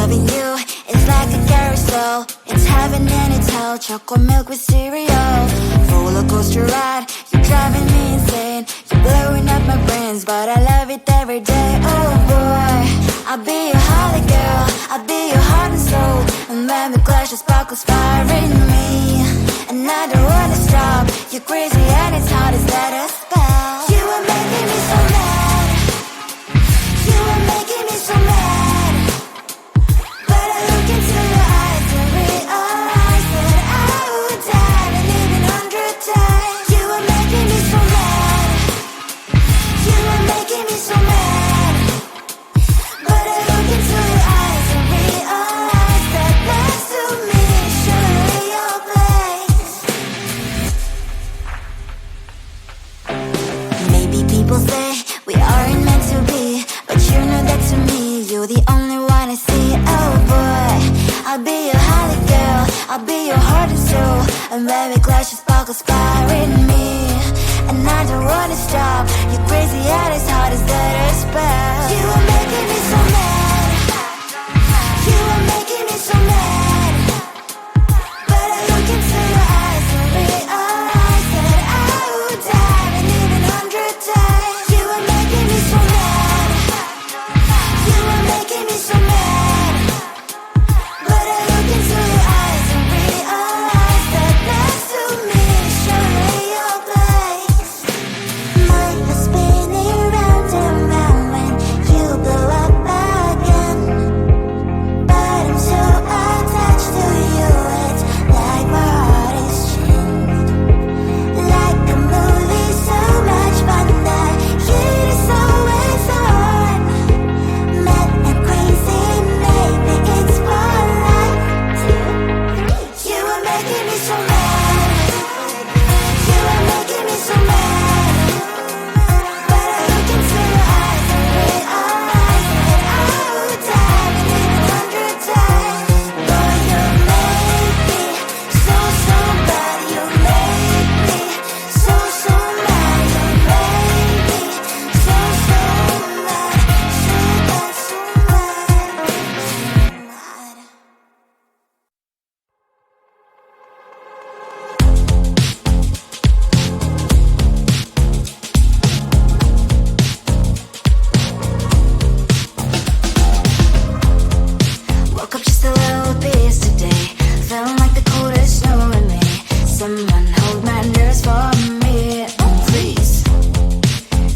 Loving you is like a carousel. It's heaven and it's hell. Chocolate milk with cereal. Roller coaster ride. You're driving me insane. You're blowing up my brains, but I love it every day. Oh boy, I'll be your holly girl. I'll be your heart and soul. And when we clash, the sparkles fire in me. And I don't wanna stop. You're crazy and it's hard as let us spell. You are making me so mad. You are making me so mad. But I look into your eyes and realize that I would die and even 100 times. You are making me so mad. You are making me so mad. But I look into your eyes and realize that next to me is surely your place. Maybe people say we aren't meant to be, but you know that to me, you're the only one I see. Oh boy, I'll be your holly girl. I'll be your heart and soul. And when we clash, the sparkles fire in me. And I don't wanna stop. You're crazy and as hard as that spell. You are making me so mad. You are making me so mad. But I look into your eyes and realize that I would die and even 100 times. You are making me so mad. You are making me so mad. But I look into your eyes and realize that next to me is surely your place. Mind was spinning round and round when you blow up again. But I'm so attached to you, it's like my heart is chained. Like a movie, so much fun that it is always on. Mad and crazy, maybe it's for life. You are making me so mad. You are making me so mad. But I look into your eyes and realize that I would die and even 100 times. Boy, you make me so, so bad. You make me so, so mad. You make me so, so mad. So bad, so mad, so mad. Woke up just a little pissed today. Feeling like the coldest snow in me. Someone hold my nerves for me, please.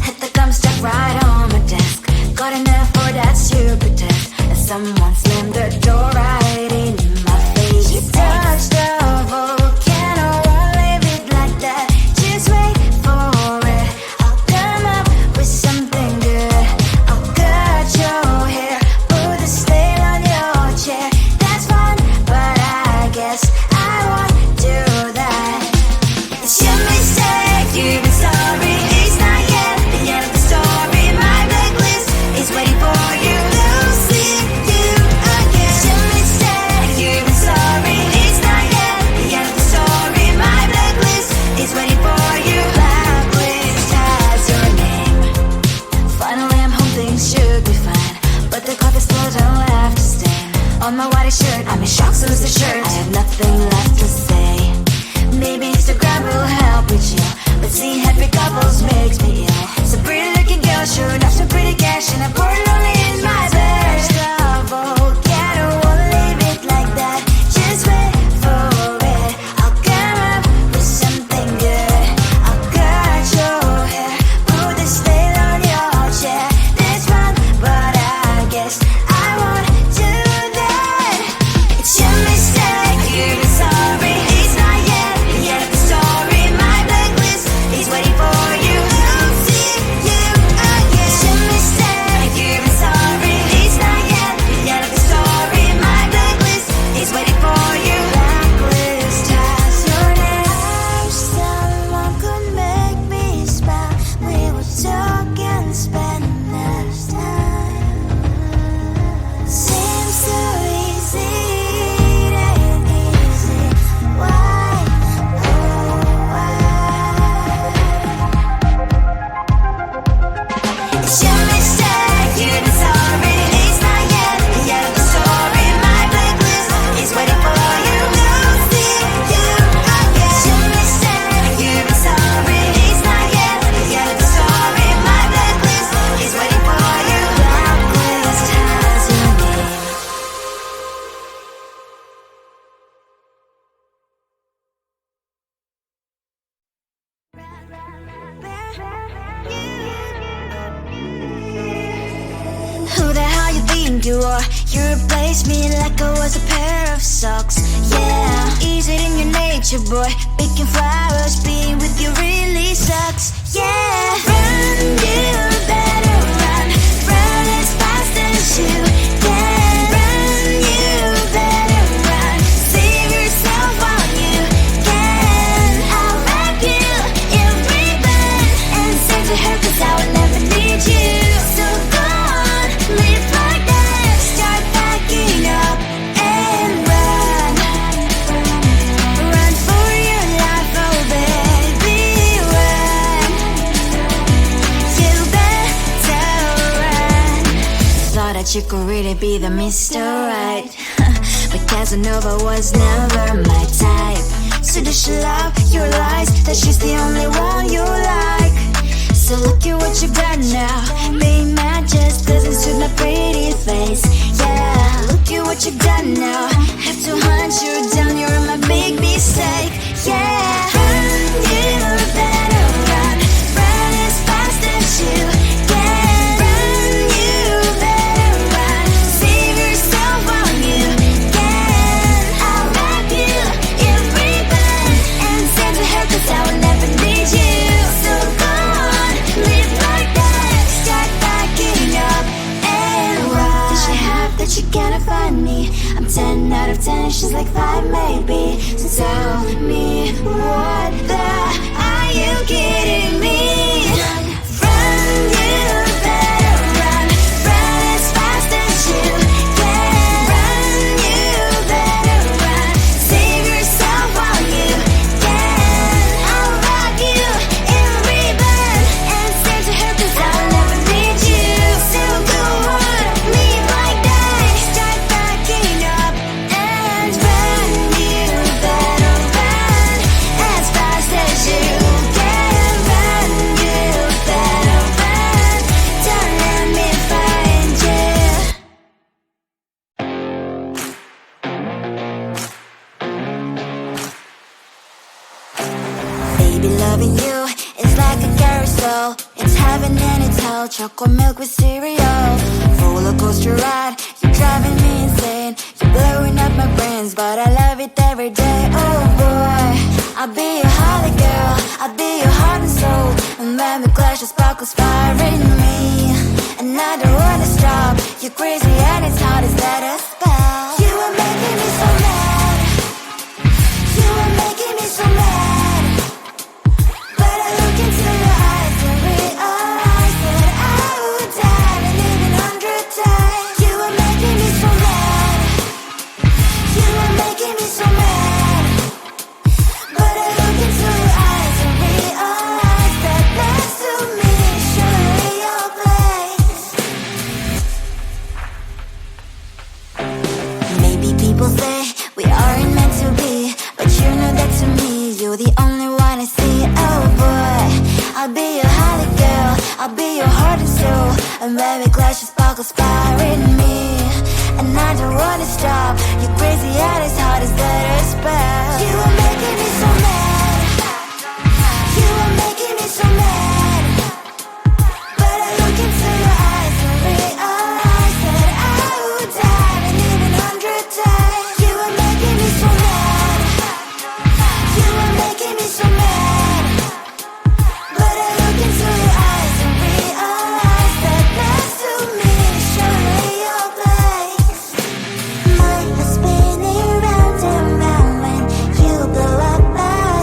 Hit the gum stuck right on my desk. Got enough for that stupid test. And someone slammed the door right in my face. You touched the volcano, won't leave it like that. Just wait for it. I'll come up with something good. I'll cut your hair, put a stain on your chair. That's fun, but I guess I won't do that. It's your mistake, you've been sorry. It's not yet the end of the story. My blacklist is waiting for you. Losing you again. It's your mistake, you've been sorry. It's not yet the end of the story. My blacklist is waiting for you. Blacklist has your name. Finally I'm home, things should be fine. But the clock is slow, don't have to stand. On my white shirt, I'm in shock, so is the shirt. I have nothing left to say. Maybe Instagram will help with you, but seeing happy couples makes me ill. Some pretty looking girl showing off some pretty cash, and I'm pouring only in my bed. The volcano won't leave it like that. Just wait for it. I'll come up with something good. I'll cut your hair, put the stain on your chair. That's fun, but I guess I won't do that. It's your mistake, you've been sorry. It's not yet the end of the story. My blacklist is waiting for you. think you are. You replace me like I was a pair of socks. Yeah, is it in your nature, boy? Picking flowers, being with you really sucks. Yeah, run, you better run. Run as fast as you can. Run, you better run. Save yourself while you can. I'll wrap you in ribbon and send to her, 'cause I will never need you. So go on, live like that. Start backing up and run. Run for your life, oh baby, run. You better run. Thought that you could really be the Mr. Right, but Casanova was never my type. So does she love your lies, that she's the only one you like? So look at what you've done now. Being mad just doesn't suit my pretty face. Yeah, look at what you've done now. Have to hunt you down, you're my big mistake. Yeah, run, you better run. Run as fast as you can. Run, you better run. Save yourself while you can. I'll wrap you in ribbon and send to her, 'cause I will never need you. So go on, live like that. Start backing up and run. Does she have that you cannot find me? I'm 10 out of 10, she's like 5 maybe. So tell me, what the, are you kidding me? Run, you better run. Run as fast as you can. Run, you better run. Save yourself while you can. I'll wrap you in ribbon and send to her, 'cause I'll never need you. So go on, live like that. Start backing up and run. You better run as fast as you can. Run, you better run. Don't let me find you. Baby, loving you is like a carousel. It's heaven and it's hell. Chocolate milk with cereal. Roller coaster ride. You're driving me insane. You're blowing up my brains, but I love it every day. Oh boy, I'll be your holly girl. I'll be your heart and soul. And when we clash, the sparkles fire in me. And I don't wanna stop. You're crazy and it's hard as let a spell. You are making me so mad. You are making me so mad. But I look into your eyes and realize that I would die and even 100 times. You are making me so mad. You are making me so mad. But I look into your eyes and realize that next to me is surely your place. Maybe people say we aren't meant to be, but you know that to me, you're the only one I see. Oh boy, I'll be your holly girl. I'll be your heart and soul. And when we clash, the sparkles fire in me. And I don't wanna stop. You're crazy and as hard as let a spell. You are making me so mad. You are making me so mad. But I look into your eyes and realize that I would die and even 100 times. You are making me so mad. You are making me so mad. But I look into your eyes and realize that next to me is surely your place. My heart's spinning round and round when you blow up my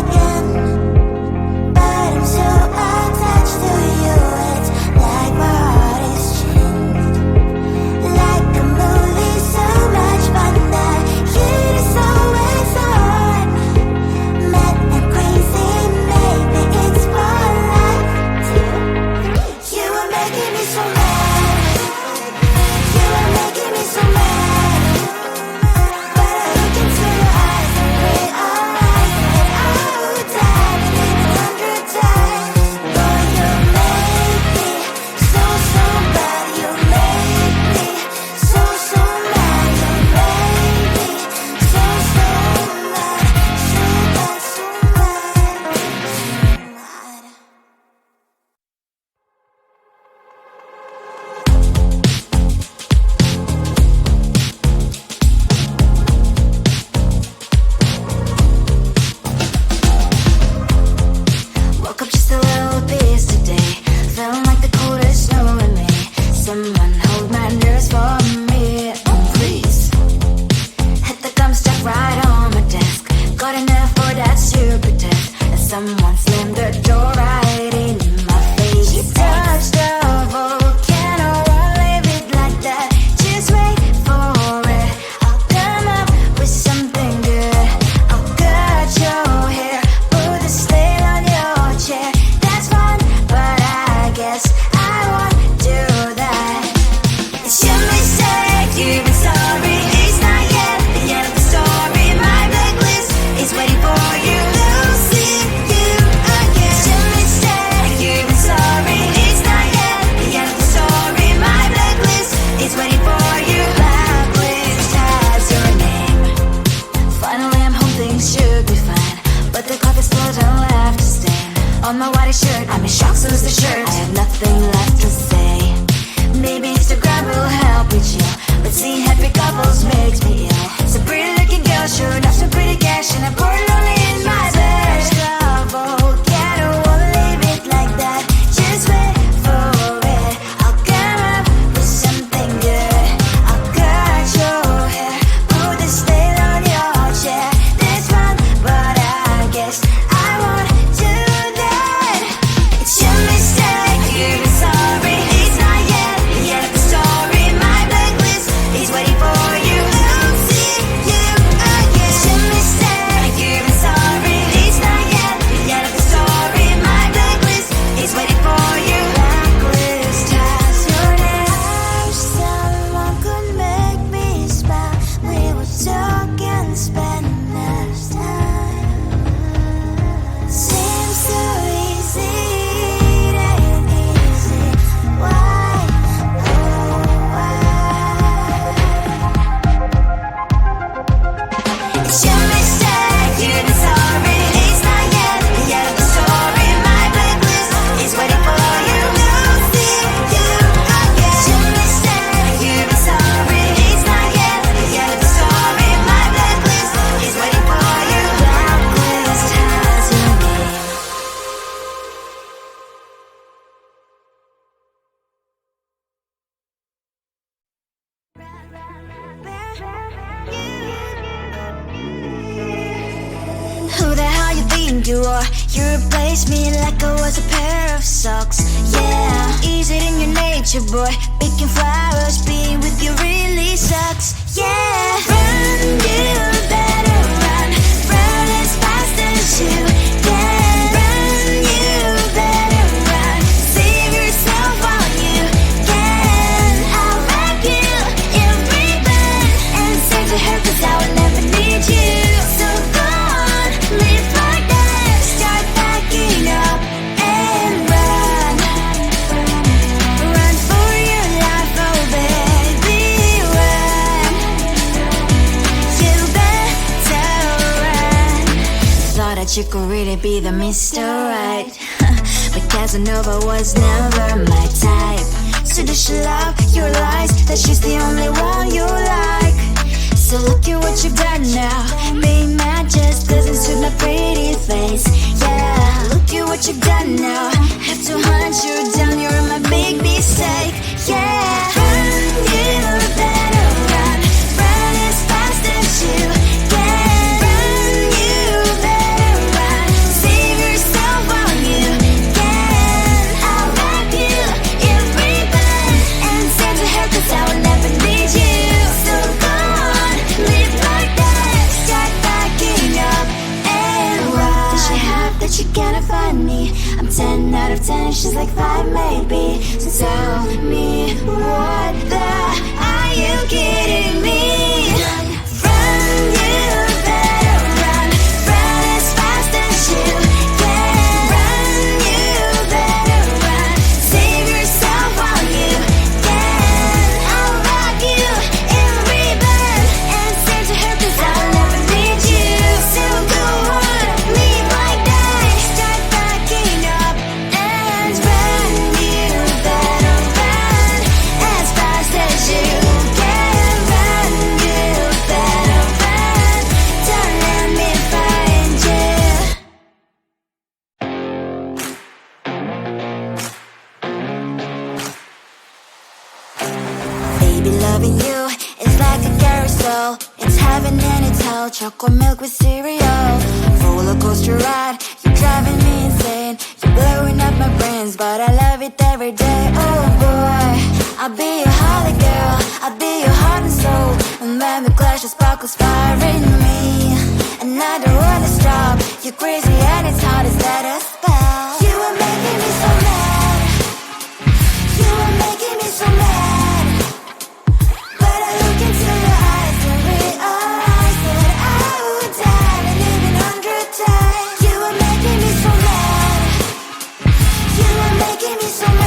nothing left to say. Maybe Instagram will help with you, but seeing happy couples makes me ill. Some pretty looking girl showing off some pretty cash, and I'm bored lonely in my bed. Trouble, yeah, I don't wanna leave it like that. Just wait for it, I'll come up with something good. I'll cut your hair, put the style on your chair. This fun, but I guess I won't do that. It's your mistake, you're sorry. It's not yet the end of the story. My blacklist is waiting for you. I'll see you again. It's your mistake, you're sorry. It's not yet the end of the story. My blacklist is waiting for you. Blacklist has your name. I wish someone could make me smile. We would talk and spend less time. Seems so easy, it ain't easy. Why, oh why? It's your mistake, you're sorry. It's not yet the end of the story. My blacklist is waiting for you. I'll see you again. It's your mistake, you're sorry. It's not yet the end of the story. My blacklist is waiting for you. Blacklist has your name. Who the hell you think you are? You replaced me like I was a pair of socks. Yeah, is it in your nature, boy? Picking flowers, being with you really sucks. Yeah, run, you better run. Run as fast as you can. Run, you better run. Save yourself while you can. I'll wrap you in ribbon and send to her, 'cause I will never need you. So go on, live like that. Start packing up and run. Run for your life, oh baby, run. You better run. Thought that you could really be the Mr. Right, but Casanova was never my type. So does she love your lies, that she's the only one you like? So look at what you've done now. Being mad just doesn't suit my pretty face. Yeah, look at what you've done now. Have to hunt you down, you're my big mistake. Yeah, run, you better run. Run as fast as you can. Run, you better run. Save yourself while you can. I'll wrap you in ribbon and send to her, 'cause I will never need you. So go on, live like that. Start packing up and run. Does she have that you cannot find me? I'm 10 out of 10, she's like 5 maybe. So tell me, what the are you kidding me? Run, you better run. Run as fast as you can. Run, you better run. Save yourself while you can. I'll rock you in ribbon and send to her, 'cause I'll never need you. So go on, live like that. Start packing up and run. You better run as fast as you can. Run, you better run. Don't let me find you. Baby, loving you is like a carousel. It's heaven and it's hell. Chocolate milk with cereal. Roller coaster ride, you're driving me insane. You're blowing up my brains, but I love it every day. Oh boy, I'll be your holly girl. I'll be your heart and soul. And when we clash, the sparkles fire in me. And I don't wanna stop. You're crazy and it's hard as let a spell. You are making me so mad. You are making me so mad. But I look into your eyes and realize that I would die and even 100 times. You are making me so mad. You are making me so mad.